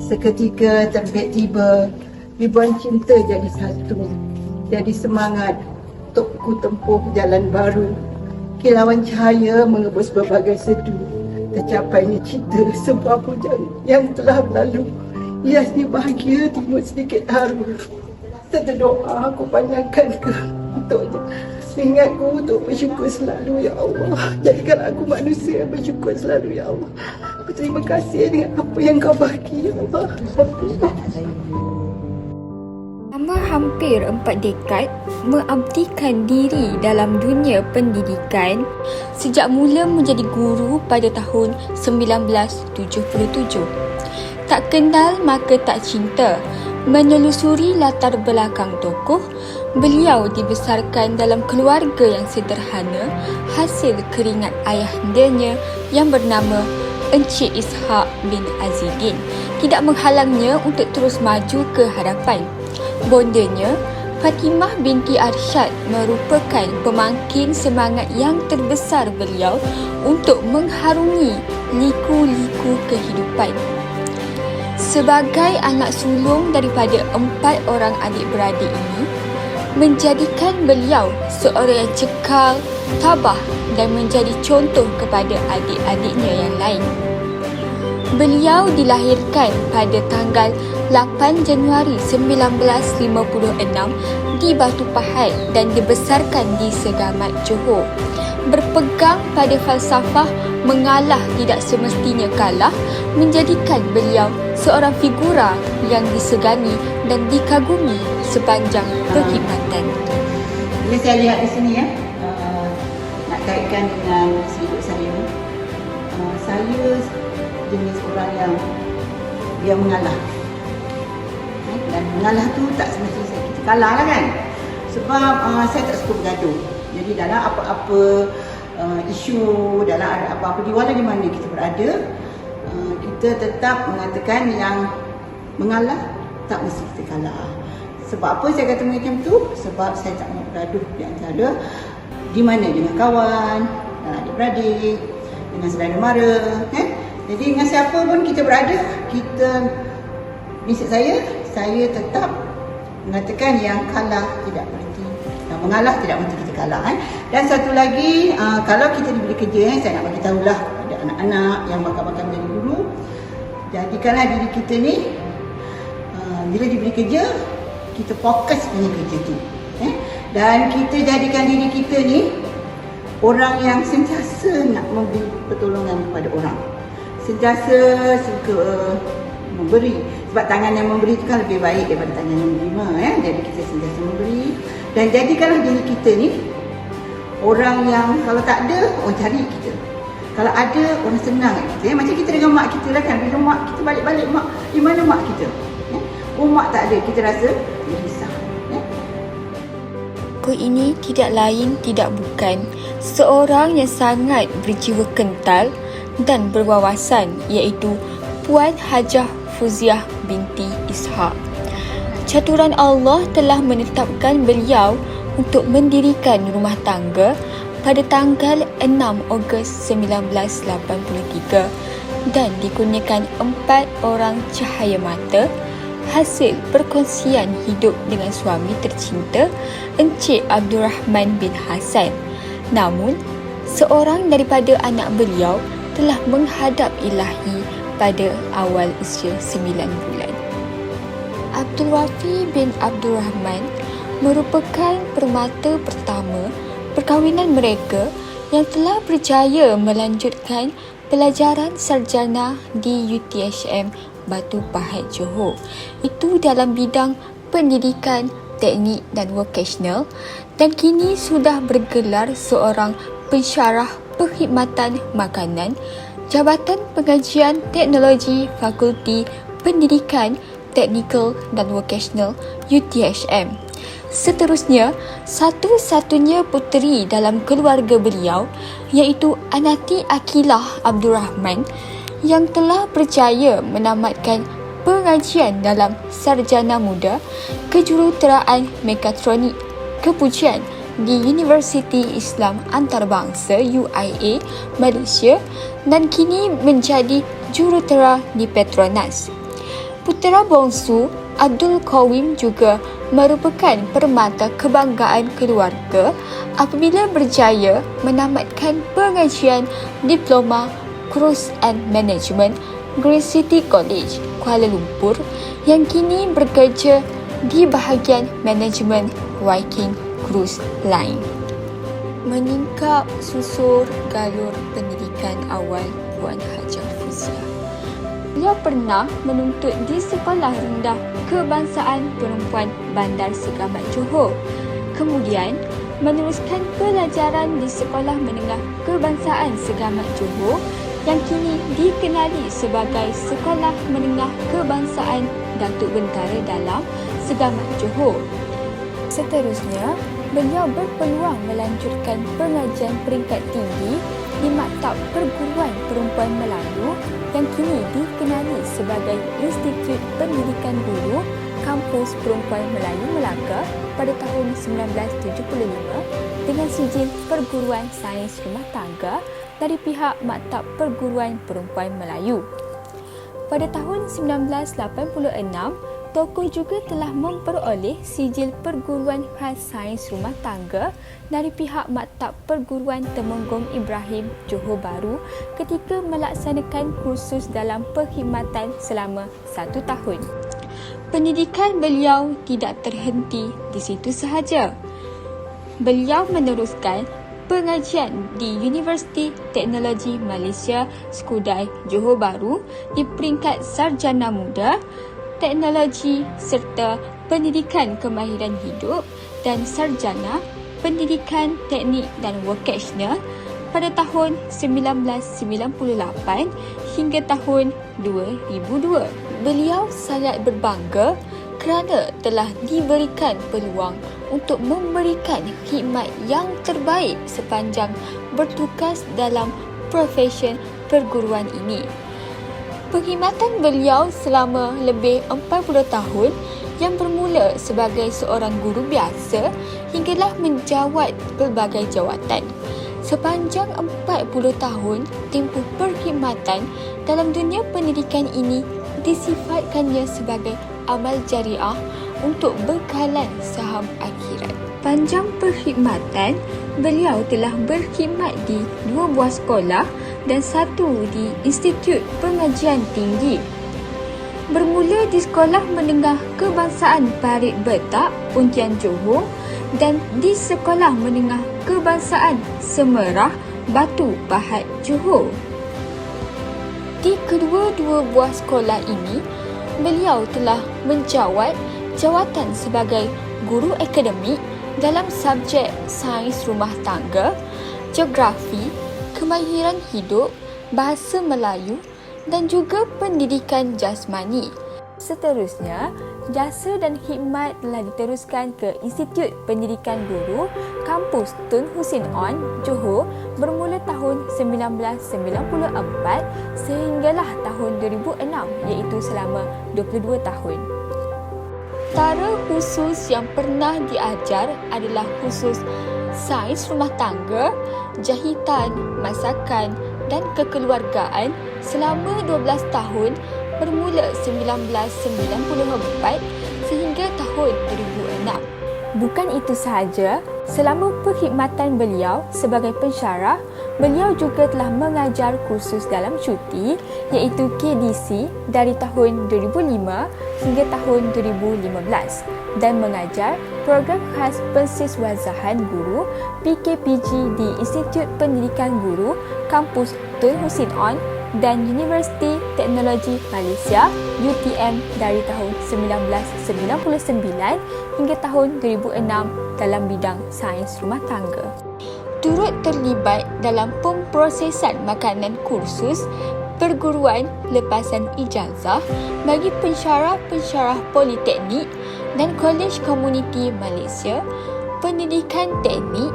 Seketika terbit tiba, ribuan cinta jadi satu, jadi semangat untuk ku tempuh jalan baru. Kilauan cahaya mengebus berbagai sedu, tercapainya cita sebuah pujaan yang telah berlalu. Hiasnya bahagia timur sedikit haru. Terdoa aku panjangkan ke untuknya. Ingatku untuk bersyukur selalu, ya Allah. Jadikan aku manusia yang bersyukur selalu, ya Allah. Aku terima kasih dengan apa yang kau bagi, ya Allah. Selama hampir 4 dekad mengabdikan diri dalam dunia pendidikan sejak mula menjadi guru pada tahun 1977. Tak kenal maka tak cinta. Menelusuri latar belakang tokoh, beliau dibesarkan dalam keluarga yang sederhana hasil keringat ayahandanya yang bernama Encik Ishak bin Azidin tidak menghalangnya untuk terus maju ke hadapan. Bondanya, Fatimah binti Arsyad merupakan pemangkin semangat yang terbesar beliau untuk mengharungi liku-liku kehidupan. Sebagai anak sulung daripada 4 orang adik-beradik ini, menjadikan beliau seorang yang cekal, tabah dan menjadi contoh kepada adik-adiknya yang lain. Beliau dilahirkan pada tanggal 8 Januari 1956 di Batu Pahat dan dibesarkan di Segamat, Johor. Berpegang pada falsafah mengalah tidak semestinya kalah menjadikan beliau seorang figura yang disegani dan dikagumi sepanjang perkhidmatan. Bila saya lihat di sini nak kaitkan dengan hidup saya. Saya jenis orang yang mengalah. Dan mengalah tu tak semestinya kita kalah lah kan. Sebab saya tak suka bergaduh. Jadi dalam apa-apa isu, dalam ada apa-apa di walau di mana kita berada, kita tetap mengatakan yang mengalah tak mesti kita kalah. Sebab apa saya kata macam tu? Sebab saya tak nak bergaduh di antara di mana dengan kawan, adik-beradik, dengan saudara mara. Jadi dengan siapa pun kita berada, kita, prinsip saya tetap mengatakan yang kalah tidak berhenti, yang mengalah tidak berhenti kita kalah. Dan satu lagi, kalau kita diberi kerja, saya nak bagi tahulah ada anak-anak yang bakal menjadi guru, jadikanlah diri kita ni bila diberi kerja, kita fokus punya kerja tu. Dan kita jadikan diri kita ni orang yang sentiasa nak memberi pertolongan kepada orang, sentiasa suka memberi. Sebab tangan yang memberi itu kan lebih baik daripada tangan yang menerima. Jadi kita sentiasa memberi. Dan jadikanlah diri kita ni orang yang kalau tak ada, orang cari kita. Kalau ada, orang senang kat kita. Macam kita dengan mak kita lah kan. Bila mak kita balik-balik, mak, di mana mak kita? Mak tak ada, kita rasa risau. Tokoh ini tidak lain tidak bukan seorang yang sangat berjiwa kental dan berwawasan, iaitu Puan Hajah Fuziah binti Ishak. Caturan Allah telah menetapkan beliau untuk mendirikan rumah tangga pada tanggal 6 Ogos 1983 dan dikurniakan 4 orang cahaya mata hasil perkongsian hidup dengan suami tercinta Encik Abdul Rahman bin Hassan. Namun, seorang daripada anak beliau telah menghadap Ilahi pada awal usia 9 bulan. Abdul Rafi bin Abdul Rahman merupakan permata pertama perkahwinan mereka yang telah berjaya melanjutkan pelajaran sarjana di UTHM Batu Pahat, Johor. Itu dalam bidang pendidikan, teknik dan vocational, dan kini sudah bergelar seorang pensyarah perkhidmatan makanan Jabatan Pengajian Teknologi Fakulti Pendidikan Teknikal dan Vocational UTHM. Seterusnya, satu-satunya puteri dalam keluarga beliau iaitu Anati Akilah Abdul Rahman yang telah berjaya menamatkan pengajian dalam sarjana muda kejuruteraan mekatronik kepujian di Universiti Islam Antarabangsa UIA Malaysia dan kini menjadi jurutera di Petronas. Putera bongsu Abdul Qawim juga merupakan permata kebanggaan keluarga apabila berjaya menamatkan pengajian Diploma Cruise and Management Green City College, Kuala Lumpur yang kini bekerja di bahagian manajemen Viking Cruise Line. Meningkap susur galur pendidikan awal Puan Hajah Fuzia. Beliau pernah menuntut di Sekolah Rendah Kebangsaan Perempuan Bandar Segamat Johor. Kemudian meneruskan pelajaran di Sekolah Menengah Kebangsaan Segamat Johor yang kini dikenali sebagai Sekolah Menengah Kebangsaan Datuk Bentara Dalam Segamat Johor. Seterusnya, beliau berpeluang melanjutkan pengajian peringkat tinggi di Maktab Perguruan Perempuan Melayu yang kini dikenali sebagai Institut Pendidikan Guru Kampus Perempuan Melayu Melaka pada tahun 1975 dengan sijil Perguruan Sains Rumah Tangga dari pihak Maktab Perguruan Perempuan Melayu. Pada tahun 1986, tokoh juga telah memperoleh sijil Perguruan Khas Sains Rumah Tangga dari pihak Maktab Perguruan Temenggung Ibrahim Johor Bahru ketika melaksanakan kursus dalam perkhidmatan selama 1 tahun. Pendidikan beliau tidak terhenti di situ sahaja. Beliau meneruskan pengajian di Universiti Teknologi Malaysia Skudai Johor Bahru di peringkat Sarjana Muda, Teknologi serta Pendidikan Kemahiran Hidup dan Sarjana Pendidikan Teknik dan Vocational pada tahun 1998 hingga tahun 2002. Beliau sangat berbangga kerana telah diberikan peluang untuk memberikan khidmat yang terbaik sepanjang bertugas dalam profesen perguruan ini. Perkhidmatan beliau selama lebih 40 tahun yang bermula sebagai seorang guru biasa hinggalah menjawat pelbagai jawatan. Sepanjang 40 tahun tempoh perkhidmatan dalam dunia pendidikan ini disifatkannya sebagai amal jariah untuk bekalan saham akhirat. Panjang perkhidmatan, beliau telah berkhidmat di 2 buah sekolah dan 1 di Institut Pengajian Tinggi. Bermula di Sekolah Menengah Kebangsaan Parit Betak, Pontian Johor dan di Sekolah Menengah Kebangsaan Semerah, Batu Pahat, Johor. Di kedua-dua buah sekolah ini, beliau telah menjawat jawatan sebagai guru akademik dalam subjek sains rumah tangga, geografi, kemahiran hidup, bahasa Melayu dan juga pendidikan jasmani. Seterusnya, jasa dan khidmat telah diteruskan ke Institut Pendidikan Guru Kampus Tun Hussein On, Johor bermula tahun 1994 sehinggalah tahun 2006 iaitu selama 22 tahun. Tara khusus yang pernah diajar adalah khusus sains rumah tangga, jahitan, masakan dan kekeluargaan selama 12 tahun bermula 1994 sehingga tahun 2006. Bukan itu sahaja, selama perkhidmatan beliau sebagai pensyarah, beliau juga telah mengajar kursus dalam cuti iaitu KDC dari tahun 2005 hingga tahun 2015 dan mengajar program khas pensiswazahan guru PKPG di Institut Pendidikan Guru Kampus Tun Hussein On dan Universiti Teknologi Malaysia UTM dari tahun 1999 hingga tahun 2006 dalam bidang sains rumah tangga. Turut terlibat dalam pemprosesan makanan kursus perguruan lepasan ijazah bagi pensyarah-pensyarah politeknik dan Kolej Komuniti Malaysia, pendidikan teknik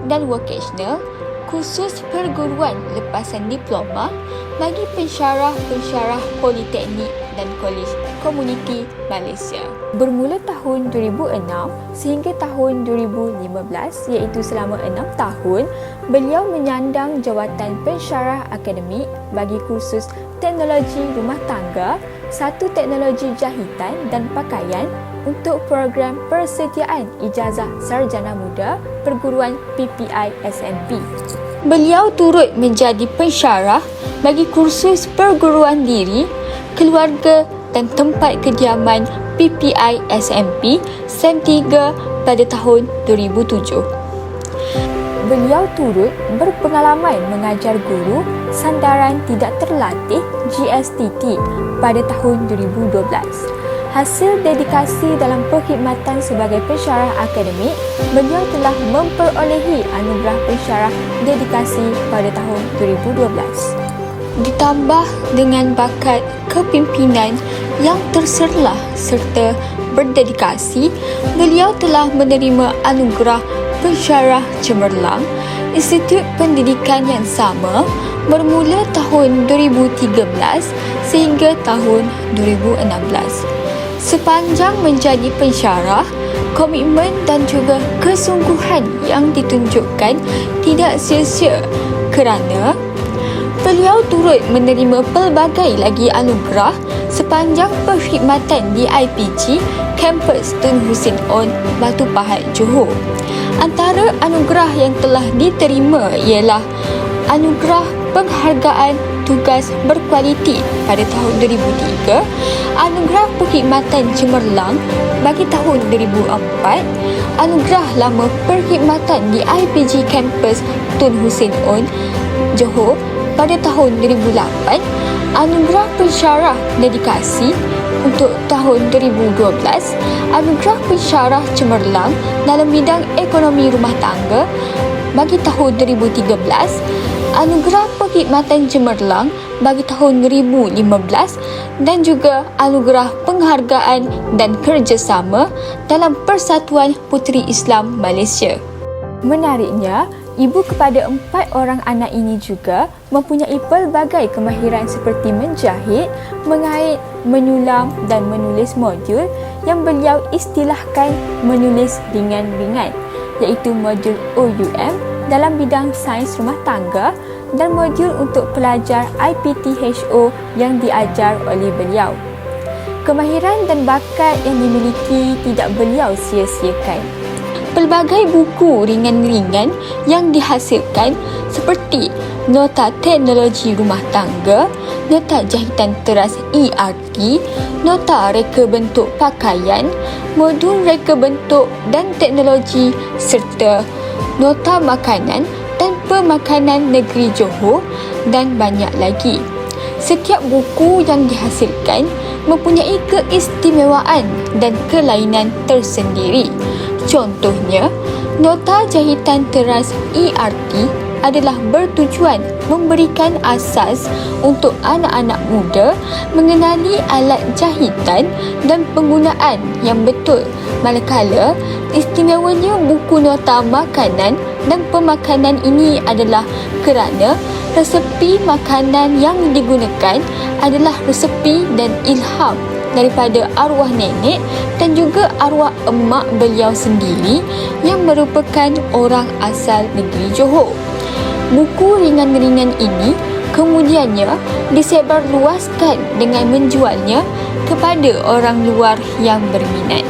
dan vocational, khusus perguruan lepasan diploma bagi pensyarah-pensyarah politeknik dan Kolej Komuniti Malaysia. Bermula tahun 2006 sehingga tahun 2015 iaitu selama 6 tahun, beliau menyandang jawatan pensyarah akademik bagi kursus teknologi rumah tangga, satu teknologi jahitan dan pakaian untuk program persediaan ijazah sarjana muda perguruan PPI SNP. Beliau turut menjadi pensyarah bagi kursus perguruan diri, keluarga dan tempat kediaman PPI SMP SEM 3 pada tahun 2007. Beliau turut berpengalaman mengajar guru sandaran tidak terlatih GSTT pada tahun 2012. Hasil dedikasi dalam perkhidmatan sebagai pensyarah akademik, beliau telah memperolehi anugerah pensyarah dedikasi pada tahun 2012. Ditambah dengan bakat kepimpinan yang terserlah serta berdedikasi, beliau telah menerima anugerah pensyarah cemerlang Institut Pendidikan yang sama bermula tahun 2013 sehingga tahun 2016. Sepanjang menjadi pensyarah, komitmen dan juga kesungguhan yang ditunjukkan tidak sia-sia kerana beliau turut menerima pelbagai lagi anugerah sepanjang perkhidmatan di IPG kampus Tun Hussein On, Batu Pahat, Johor. Antara anugerah yang telah diterima ialah Anugerah Penghargaan Tugas Berkualiti pada tahun 2003, Anugerah Perkhidmatan Cemerlang bagi tahun 2004, Anugerah Lama Perkhidmatan di IPG kampus Tun Hussein On, Johor pada tahun 2008, Anugerah Pensyarah Dedikasi untuk tahun 2012, Anugerah Pensyarah Cemerlang dalam bidang ekonomi rumah tangga bagi tahun 2013, Anugerah Perkhidmatan Cemerlang bagi tahun 2015 dan juga Anugerah Penghargaan dan Kerjasama dalam Persatuan Puteri Islam Malaysia. Menariknya, ibu kepada 4 orang anak ini juga mempunyai pelbagai kemahiran seperti menjahit, mengait, menyulam dan menulis modul yang beliau istilahkan menulis ringan-ringan, iaitu modul OUM dalam bidang sains rumah tangga dan modul untuk pelajar IPTHO yang diajar oleh beliau. Kemahiran dan bakat yang dimiliki tidak beliau sia-siakan. Pelbagai buku ringan-ringan yang dihasilkan seperti Nota Teknologi Rumah Tangga, Nota Jahitan Teras ERT, Nota Reka Bentuk Pakaian, Modul Reka Bentuk dan Teknologi serta Nota Makanan dan Pemakanan Negeri Johor dan banyak lagi. Setiap buku yang dihasilkan mempunyai keistimewaan dan kelainan tersendiri. Contohnya, Nota Jahitan Teras ERT adalah bertujuan memberikan asas untuk anak-anak muda mengenali alat jahitan dan penggunaan yang betul. Manakala, istimewanya buku nota makanan dan pemakanan ini adalah kerana resepi makanan yang digunakan adalah resepi dan ilham daripada arwah nenek dan juga arwah emak beliau sendiri yang merupakan orang asal negeri Johor. Buku ringan-ringan ini kemudiannya disebarluaskan dengan menjualnya kepada orang luar yang berminat.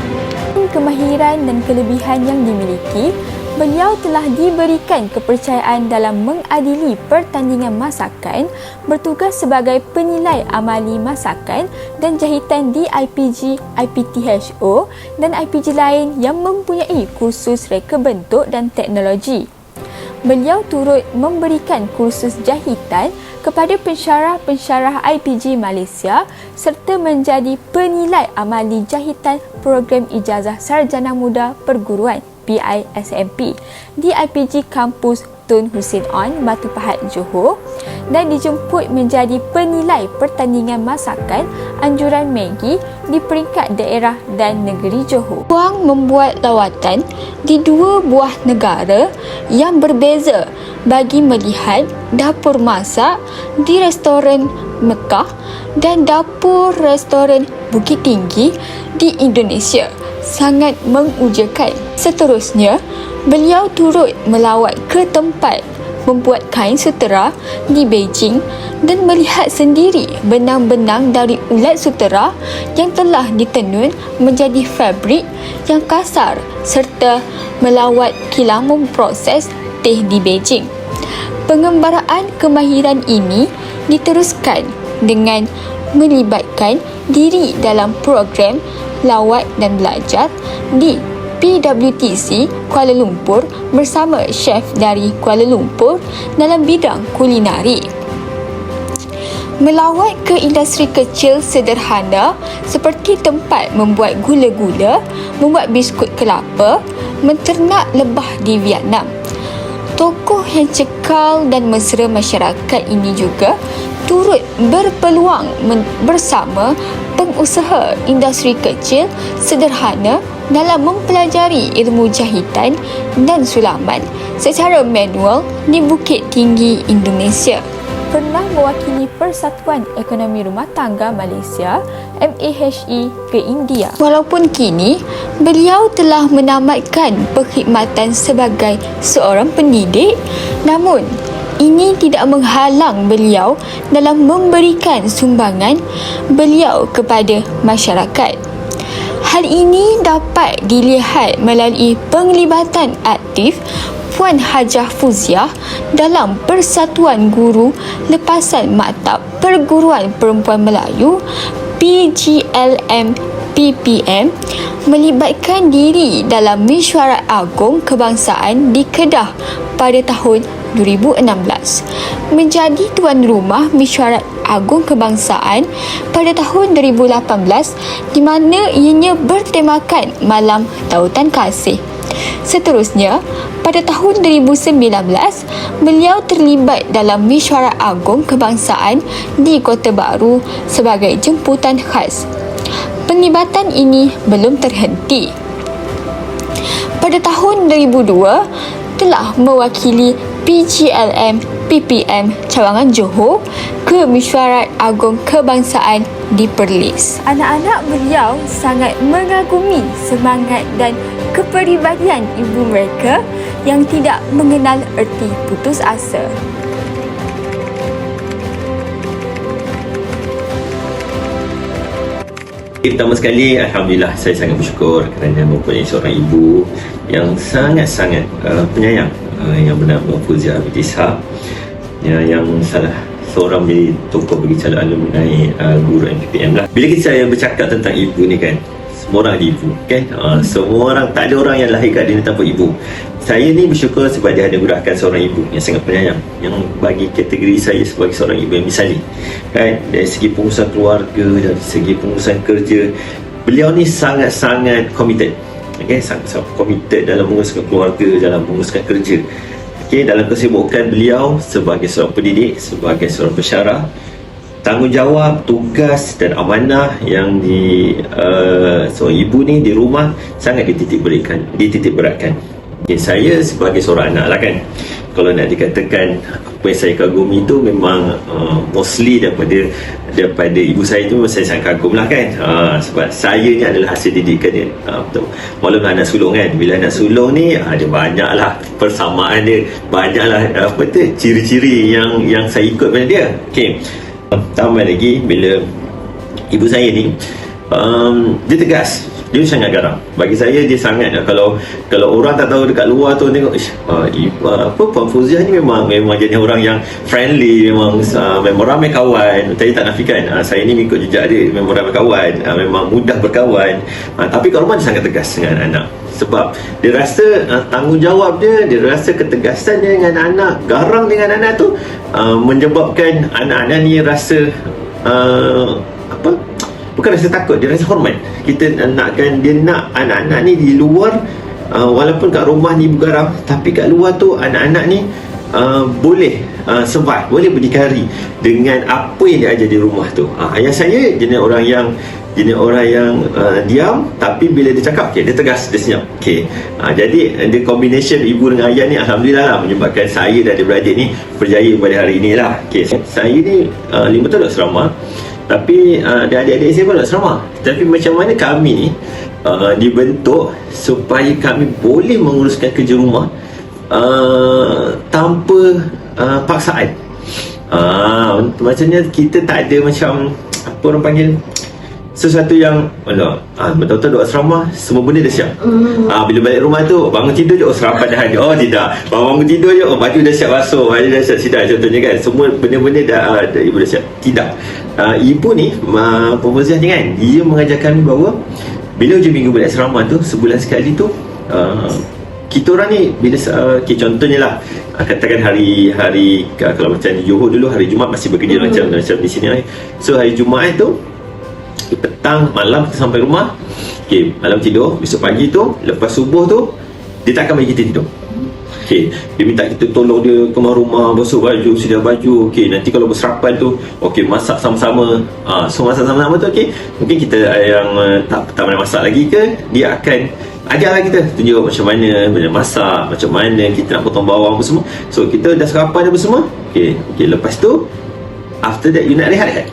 Kemahiran dan kelebihan yang dimiliki, beliau telah diberikan kepercayaan dalam mengadili pertandingan masakan, bertugas sebagai penilai amali masakan dan jahitan di IPG, IPTHO dan IPG lain yang mempunyai kursus reka bentuk dan teknologi. Beliau turut memberikan kursus jahitan kepada pensyarah-pensyarah IPG Malaysia serta menjadi penilai amali jahitan program ijazah sarjana muda perguruan PISMP di IPG kampus Tun Hussein On, Batu Pahat, Johor dan dijemput menjadi penilai pertandingan masakan anjuran Maggi di peringkat daerah dan negeri Johor. Puang membuat lawatan di 2 buah negara yang berbeza bagi melihat dapur masak di restoran Mekah dan dapur restoran Bukit Tinggi di Indonesia. Sangat mengujakan. Seterusnya, beliau turut melawat ke tempat membuat kain sutera di Beijing dan melihat sendiri benang-benang dari ulat sutera yang telah ditenun menjadi fabrik yang kasar serta melawat kilang memproses teh di Beijing. Pengembaraan kemahiran ini diteruskan dengan melibatkan diri dalam program lawat dan belajar di PWTC Kuala Lumpur bersama chef dari Kuala Lumpur dalam bidang kulinari. Melawat ke industri kecil sederhana seperti tempat membuat gula-gula, membuat biskut kelapa, menternak lebah di Vietnam. Tokoh yang cekal dan mesra masyarakat ini juga turut berpeluang bersama pengusaha industri kecil sederhana dalam mempelajari ilmu jahitan dan sulaman secara manual di Bukit Tinggi, Indonesia. Pernah mewakili Persatuan Ekonomi Rumah Tangga Malaysia MAHE ke India. Walaupun kini beliau telah menamatkan perkhidmatan sebagai seorang pendidik, namun ini tidak menghalang beliau dalam memberikan sumbangan beliau kepada masyarakat. Hal ini dapat dilihat melalui penglibatan aktif Puan Hajah Fuziah dalam Persatuan Guru Lepasan Maktab Perguruan Perempuan Melayu PGLM PPM melibatkan diri dalam Mesyuarat Agung Kebangsaan di Kedah pada tahun 2016, menjadi tuan rumah Mesyuarat Agung Kebangsaan pada tahun 2018 di mana ianya bertemakan Malam Tautan Kasih. Seterusnya, pada tahun 2019, beliau terlibat dalam Mesyuarat Agung Kebangsaan di Kota Baru sebagai jemputan khas. Penglibatan ini belum terhenti. Pada tahun 2002, telah mewakili PGLM PPM Cawangan Johor ke Mesyuarat Agung Kebangsaan di Perlis. Anak-anak beliau sangat mengagumi semangat dan kepribadian ibu mereka yang tidak mengenal erti putus asa. Pertama sekali, Alhamdulillah, saya sangat bersyukur kerana mempunyai seorang ibu yang sangat-sangat penyayang, yang bernama Fuziah binti Ishaq, yang salah seorang dari tokoh bagi calon alumni guru MPPM lah. Bila saya bercakap tentang ibu ni kan, semua orang ada ibu kan, semua orang, tak ada orang yang lahir kat dunia tanpa ibu. Saya ni bersyukur sebab dia ada gurahkan seorang ibu yang sangat penyayang, yang bagi kategori saya sebagai seorang ibu yang misali kan, dari segi pengurusan keluarga, dari segi pengurusan kerja, beliau ni sangat-sangat committed, okay? Sangat committed dalam menguruskan keluarga, dalam menguruskan kerja, okay? Dalam kesibukan beliau sebagai seorang pendidik, sebagai seorang pensyarah, tanggungjawab, tugas dan amanah yang seorang ibu ni di rumah sangat dititik beratkan. Okay, saya sebagai seorang anak lah kan, kalau nak dikatakan apa yang saya kagumi itu memang mostly daripada ibu saya tu, saya sangat kagum lah kan, sebab saya ni adalah hasil didikan dia, walaupun anak sulung kan. Bila anak sulung ni ada banyak lah persamaan dia, banyak lah ciri-ciri yang saya ikut pada dia. Okay. Tambah lagi, bila ibu saya ni dia tegas, dia sangat garang. Bagi saya dia sangat, kalau orang tak tahu dekat luar tu tengok Puan Fuziah ni memang jenis orang yang friendly, memang ramai kawan. Saya tak nafikan, saya ni mengikut jejak dia, memang ramai kawan, memang mudah berkawan, tapi kat rumah dia sangat tegas dengan anak. Sebab dia rasa tanggungjawab dia rasa ketegasan dia dengan anak, garang dengan anak tu menyebabkan anak-anak ni rasa bukan rasa takut, dia rasa hormat. Kita nakkan dia nak anak-anak ni di luar, walaupun kat rumah ni ibu garang, tapi kat luar tu anak-anak ni boleh survive, boleh berdikari dengan apa yang dia ajar di rumah tu. Ayah saya jenis orang yang diam, tapi bila dia cakap, okay, dia tegas, dia senyap. Okay. Jadi the combination ibu dengan ayah ni alhamdulillah lah, menyebabkan saya dan adik-beradik ni berjaya pada hari ni lah. Okay. Saya ni 5 tahun duduk asrama, tapi adik-adik saya pun duduk asrama. Tapi macam mana kami ni dibentuk supaya kami boleh menguruskan kerja rumah tanpa paksaan. Macamnya kita tak ada macam apa orang panggil, sesuatu yang betul-betul duduk asrama semua benda dah siap. Bila balik rumah tu bangun tidur je, sarapan dah ada. Tidak, bangun tidur je, baju dah siap basuh, baju dah siap sidar, contohnya kan, semua benda-benda dah ibu dah siap. Tidak, ibu ni Puan ni kan, dia mengajar kami bahawa bila hujung minggu balik asrama tu, sebulan sekali tu, kita orang ni bila contohnya lah, katakan hari kalau macam di Johor dulu, hari Jumaat masih bekerja macam di sini lah. So hari Jumaat tu petang, malam kita sampai rumah, malam tidur, besok pagi tu lepas subuh tu dia tak akan bagi kita tidur. Dia minta kita tolong dia kemas rumah, basuh baju, sedia baju. Nanti kalau berserapan tu, masak sama-sama. So masak sama-sama tu, mungkin kita yang tak pandai masak lagi ke, dia akan ajarlah kita, tunjuk macam mana masak, macam mana kita nak potong bawang apa semua. So kita dah sarapan apa semua. Lepas tu after that you nak rehat.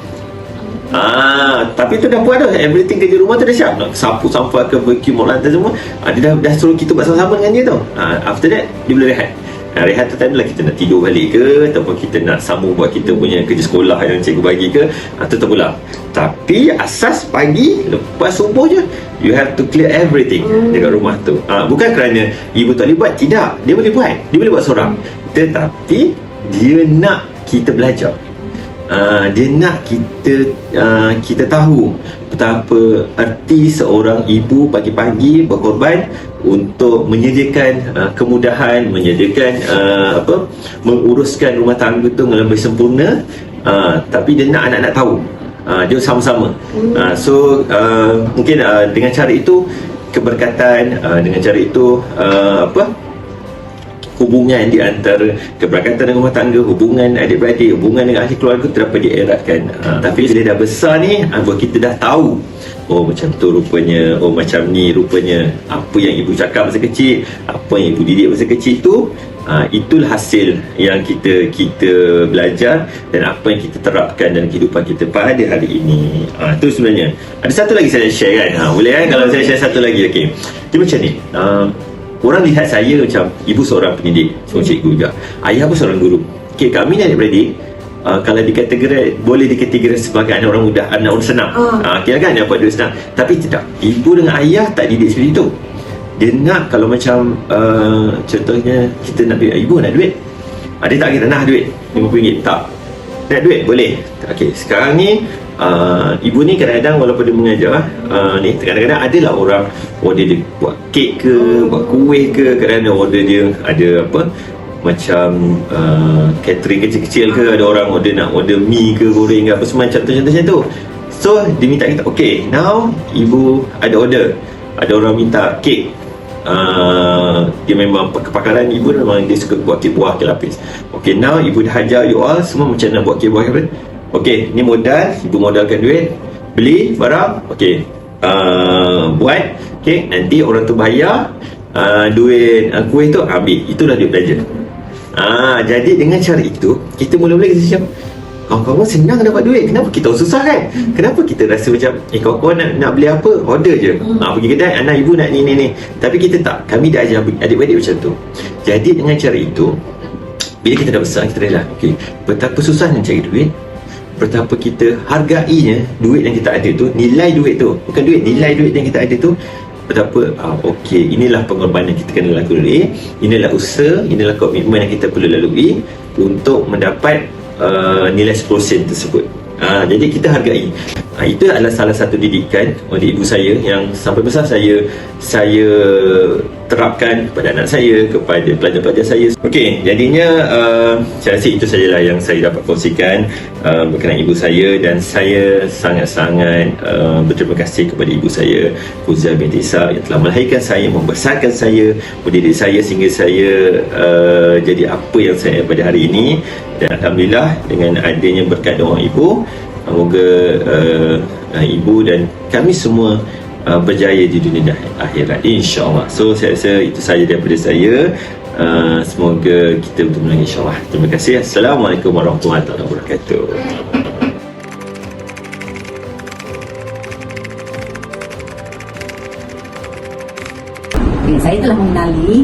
Tapi tu dah puas dah, everything kerja rumah tu dah siap, nak sapu sampah ke, vacuum lantai semua, dia dah suruh kita buat sama-sama dengan dia tu. After that dia boleh rehat. Rehat tu time lah kita nak tidur balik ke, ataupun kita nak sambung buat kita punya kerja sekolah yang cikgu bagi ke, tu terpulang. Tapi asas pagi lepas subuh je, you have to clear everything dekat rumah tu. Bukan kerana ibu tak boleh buat, tidak, dia boleh buat, dia boleh buat seorang, tetapi dia nak kita belajar. Dia nak kita tahu betapa erti seorang ibu pagi-pagi berkorban untuk menyediakan kemudahan, menyediakan menguruskan rumah tangga tu dengan lebih sempurna. Tapi dia nak anak-anak tahu, dia sama-sama. So mungkin dengan cara itu keberkatan, dengan cara itu hubungan di antara keberkatan dengan rumah tangga, hubungan adik-beradik, hubungan dengan ahli keluarga tu dapat dieratkan. Tapi bila dah besar ni, kita dah tahu, macam tu rupanya, macam ni rupanya, apa yang ibu cakap masa kecil, apa yang ibu didik masa kecil tu, itulah hasil yang kita belajar dan apa yang kita terapkan dalam kehidupan kita pada hari ini. Tu sebenarnya. Ada satu lagi saya share kan, boleh kan kalau saya share satu lagi. Dia macam ni, orang lihat saya macam ibu seorang pendidik, seorang cikgu juga, ayah pun seorang guru. Kami ni adik-beradik, kalau boleh dikategori sebagai anak orang muda, anak orang senang. Kira kan dia buat duit senang. Tapi tidak, ibu dengan ayah tak didik seperti itu. Dia nak kalau macam contohnya kita nak duit, ibu nak duit, dia tak kira nak duit RM50, tak nak duit boleh. Sekarang ni ibu ni kadang-kadang walaupun dia mengajar ni, kadang-kadang adalah orang order dia buat kek ke, buat kuih ke, kadang-kadang order dia ada macam catering kecil-kecil ke, ada orang nak order mie ke, goreng ke, apa semua, contoh-contohnya tu. So dia minta kita, now ibu ada order, ada orang minta kek, dia memang kepakaran ibu memang dia suka buat kek buah, kek lapis. Now ibu dah ajar you all semua macam nak buat kek buah, ni modal, ibu modalkan duit, beli barang, buat, nanti orang tu bayar, duit kuih tu ambil, itulah dia belajar. Jadi dengan cara itu kita mula-mula kita macam, kawan-kawan senang dapat duit, kenapa kita susah kan? Kenapa kita rasa macam kawan-kawan nak beli apa, order je, pergi kedai, anak ibu nak ni. Tapi kita tak, kami dah ajar adik-adik macam tu. Jadi dengan cara itu, bila kita dah besar, kita realize betapa susahnya cari duit, betapa kita hargainya duit yang kita ada tu, nilai duit tu, bukan duit, nilai duit yang kita ada tu, betapa inilah pengorbanan yang kita kena lalui, inilah usaha, inilah komitmen yang kita perlu lalui untuk mendapat nilai 10% tersebut. Jadi kita hargai. Itu adalah salah satu didikan oleh ibu saya yang sampai besar saya terapkan kepada anak saya, kepada pelajar-pelajar saya. Jadinya saya rasa itu sajalah yang saya dapat kongsikan berkenaan ibu saya, dan saya sangat-sangat berterima kasih kepada ibu saya, Fuzia binti Ishak, yang telah melahirkan saya, membesarkan saya, mendidik saya sehingga saya jadi apa yang saya pada hari ini. Dan alhamdulillah dengan adanya berkat doa ibu, semoga ibu dan kami semua berjaya di dunia dan akhirat, insya-Allah. So saya rasa itu saja daripada saya. Semoga kita bertemu lagi, insya-Allah. Terima kasih. Assalamualaikum warahmatullahi wabarakatuh. Saya telah mengenali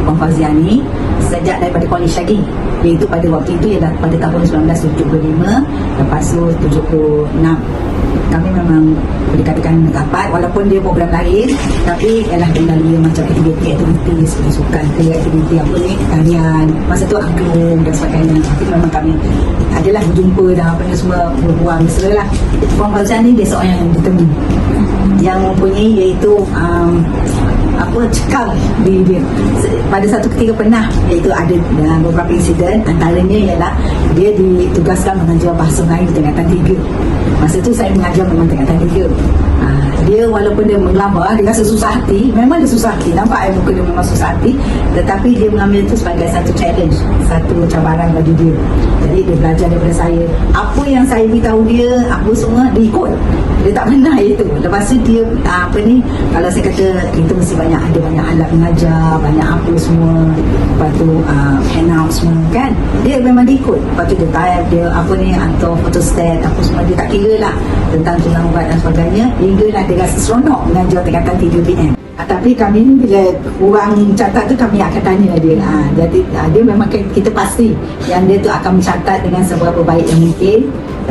Puan Fauzia ni sejak daripada college lagi, iaitu pada waktu itu ialah pada tahun 1975, lepas tu 76. Kami memang boleh katakan rapat, walaupun dia program lain, tapi ialah mengenali macam aktiviti seperti sukan ke, aktiviti apa ni, tarian, masa tu angklung dan sebagainya. Tapi memang kami adalah berjumpa dan apa ni semua berbual mesra lah. Puan Fauzia ni dia seorang yang determined, yang mempunyai iaitu cekal diri dia. Pada satu ketika pernah, iaitu ada beberapa insiden, antaranya ialah dia ditugaskan mengajar bahasa Melayu di tingkatan 3. Masa tu saya mengajar memang tingkatan 3. Dia walaupun dia menggambar, dia rasa susah hati, memang dia susah hati, nampak muka dia memang susah hati, tetapi dia mengambil itu sebagai satu challenge, satu cabaran bagi dia. Jadi dia belajar daripada saya, apa yang saya beritahu dia, apa semua dia ikut. Dia tak pernah itu. Lepas tu dia kalau saya kata kita mesti ada banyak alat mengajar, banyak apa semua, lepas tu handout semua kan, dia memang dia ikut. Lepas tu dia type, dia hantar photostat apa semua, dia tak kira lah tentang tulang ubat dan sebagainya, hinggalah dia rasa seronok mengajar tingkatan 3 PM. Tapi kami ni bila kurang catat tu kami akan tanya dia. Jadi dia memang kita pasti yang dia tu akan mencatat dengan seberapa baik yang mungkin.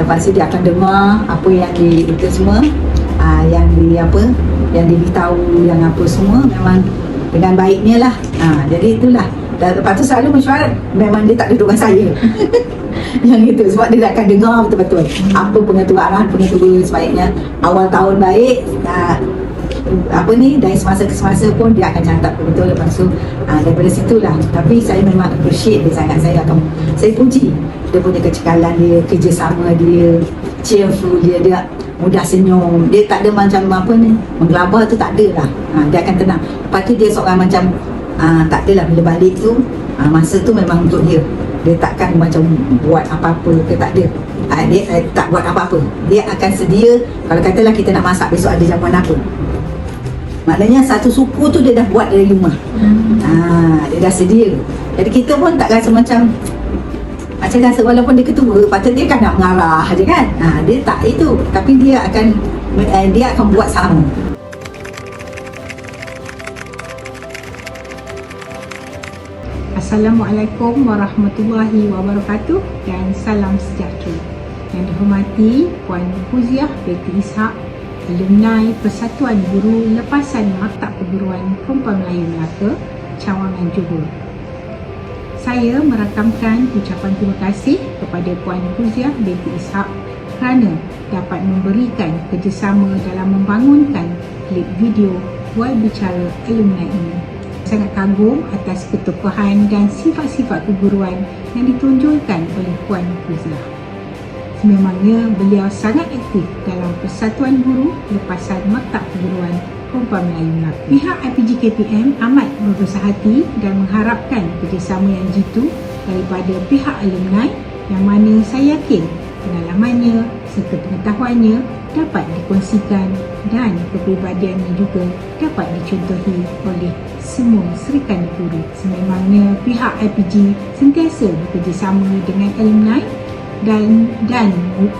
Lepas tu dia akan dengar apa yang itu semua, yang diberitahu, yang apa semua memang dengan baiknya lah. Jadi itulah. Dan lepas tu selalu mesyuarat, memang dia tak duduk dengan saya. Yang itu sebab dia akan dengar betul-betul apa arahan pengetua sebaiknya awal tahun baik, dari semasa ke semasa pun dia akan catat betul. Lepas tu daripada situlah. Tapi saya memang appreciate dia sangat. Saya puji dia punya kecekalan dia, kerjasama dia, cheerful dia mudah senyum. Dia tak ada macam menggelabah tu, tak ada lah. Dia akan tenang. Lepas tu dia seorang macam tak adalah bila balik tu, masa tu memang untuk dia. Dia takkan macam buat apa-apa ke, tak ada. Dia tak buat apa-apa. Dia akan sedia, kalau katalah kita nak masak besok ada jamuan apa, maknanya satu suku tu dia dah buat dari rumah. Dia dah sedia. Jadi kita pun tak rasa macam rasa walaupun dia ketua, patut dia kan nak mengarah je kan. Dia tak itu, tapi dia akan buat sama. Assalamualaikum warahmatullahi wabarakatuh dan salam sejahtera. Yang dihormati Puan Fauzia binti Ishak, alumni Persatuan Guru Lepasan Maktab Perguruan Perempuan Melayu Melaka, Cawangan Johor. Saya merakamkan ucapan terima kasih kepada Puan Fauzia binti Ishak kerana dapat memberikan kerjasama dalam membangunkan klip video Bual Bicara Alumni ini. Sangat kagum atas ketokohan dan sifat-sifat keguruan yang ditonjolkan oleh Puan Fauzia. Sememangnya beliau sangat aktif dalam Persatuan Guru Lepasan Maktab Perguruan Perempuan Melayu Melaka. Pihak IPG-KPM amat berbesar hati dan mengharapkan kerjasama yang jitu daripada pihak alumni, yang mana saya yakin pengalamannya serta pengetahuannya dapat dikongsikan dan kepribadiannya juga dapat dicontohi oleh semua serikan guru. Sememangnya pihak IPG sentiasa bekerjasama dengan alumni dan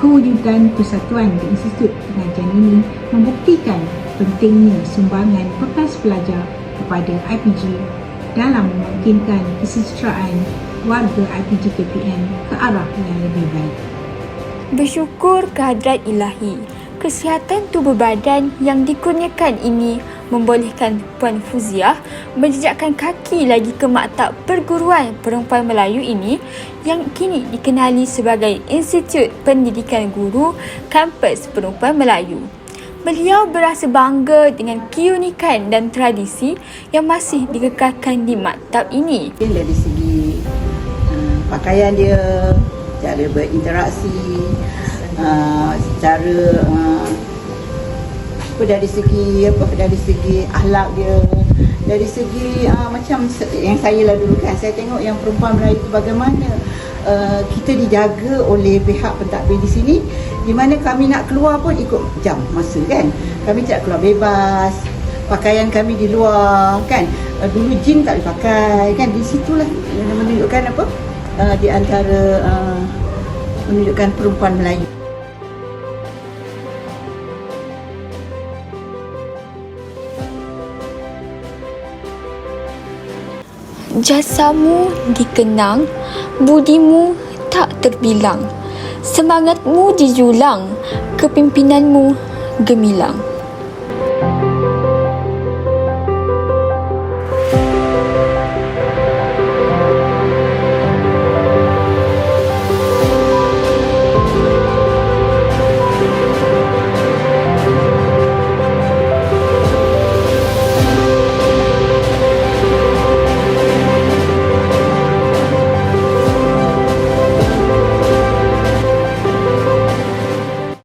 kewujudan persatuan di Institut Pengajian ini membuktikan pentingnya sumbangan bekas pelajar kepada IPG dalam memungkinkan kesejahteraan warga IPG KPM ke arah yang lebih baik. Bersyukur kehadrat Ilahi, kesihatan tubuh badan yang dikurniakan ini membolehkan Puan Fauzia menjejakkan kaki lagi ke Maktab Perguruan Perempuan Melayu ini yang kini dikenali sebagai Institut Pendidikan Guru Kampus Perempuan Melayu. Beliau berasa bangga dengan keunikan dan tradisi yang masih dikekalkan di maktab ini. Dari segi pakaian dia, cara berinteraksi, secara dari segi akhlak dia, dari segi macam yang saya dulu kan, saya tengok yang perempuan Melayu itu bagaimana kita dijaga oleh pihak pentadbir di sini, di mana kami nak keluar pun ikut jam masa kan, kami tidak keluar bebas, pakaian kami di luar kan, dulu jin tak boleh pakai kan. Di situlah menunjukkan di antara menunjukkan perempuan Melayu. Jasamu dikenang, budimu tak terbilang. Semangatmu dijulang, kepimpinanmu gemilang.